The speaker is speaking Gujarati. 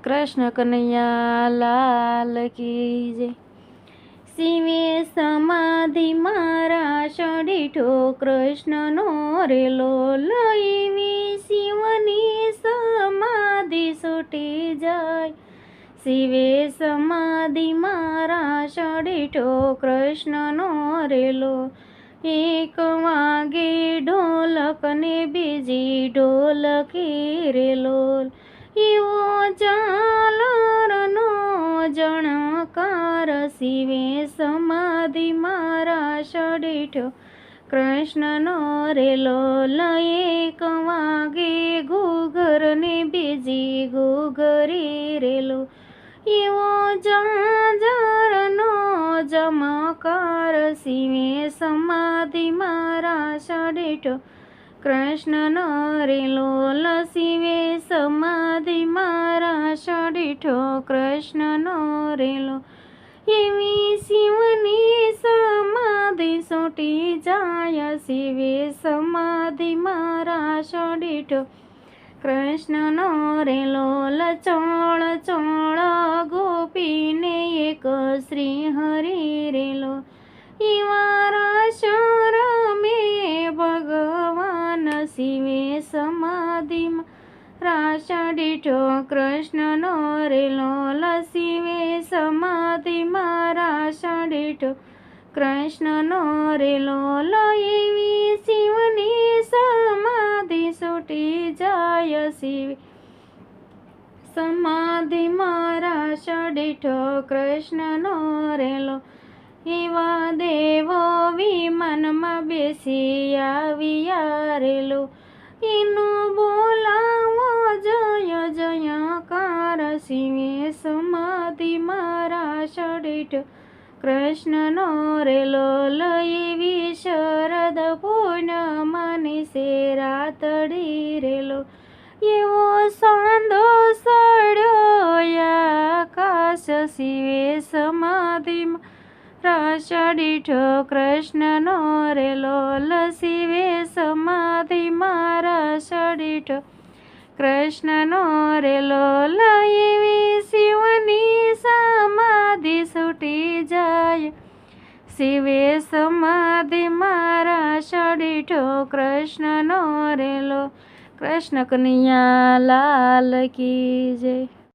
કૃષ્ણ કનૈયા લાલ કી જય। શિવે સમાધિ મારા ષડીઠો કૃષ્ણનો રેલો લઈવી શિવની સમાધિ છૂટી જાય। શિવે સમાધિ મારા ષડીઠો કૃષ્ણનો રેલો એક વાગે ઢોલક ને બીજી ઢોલકી રેલો એવો ઝાલરનો જણકાર। શિવે સમાધિ મારા ષડીઠો કૃષ્ણનો રેલો એક વાગે ઘૂઘર ને બીજી ઘૂઘરી રેલો એવો ઝાંઝરનો જમકાર। શિવે સમાધિ મારા ષડીઠો કૃષ્ણનો રેલો શિવે સમાધિ મારા ષડીઠો કૃષ્ણનો રેલો એવી શિવની સમાધિ છૂટી જાય। શિવે સમાધિ મારા ષડીઠો કૃષ્ણનો રેલો ચોળ ચોળ ગોપીને એક શ્રી હરિ રેલો એવા રસ રમે ભગવાન। શિવે સમાધિ મારા ષડીઠો કૃષ્ણનો રેલો શિવે સમાધિ મારા ષડીઠો કૃષ્ણનો રેલો એવી શિવની સમાધિ છૂટી જાય। શિવે સમાધિ મારા ષડીઠો કૃષ્ણનો રેલો એવા દેવો વિમાનમાં બેસી આવ્યા રેલો એનું બોલાવો જય જયકાર। શિવે સમાધિ મારા ષડીઠો કૃષ્ણનો રેલો એવી શરદ પૂનમની સે રાતડી રેલો એવો સાંધો સડ્યો આકાશ। શિવે સમાધિ મારા ષડીઠો કૃષ્ણનો રેલો શિવે સમાધિ મારા ષડીઠો કૃષ્ણનો રેલો એવી શિવની સમાધિ છૂટી જાય। શિવે સમાધિ મારા ષડીઠો કૃષ્ણનો રેલો। કૃષ્ણ કનૈયા લાલ કી જય।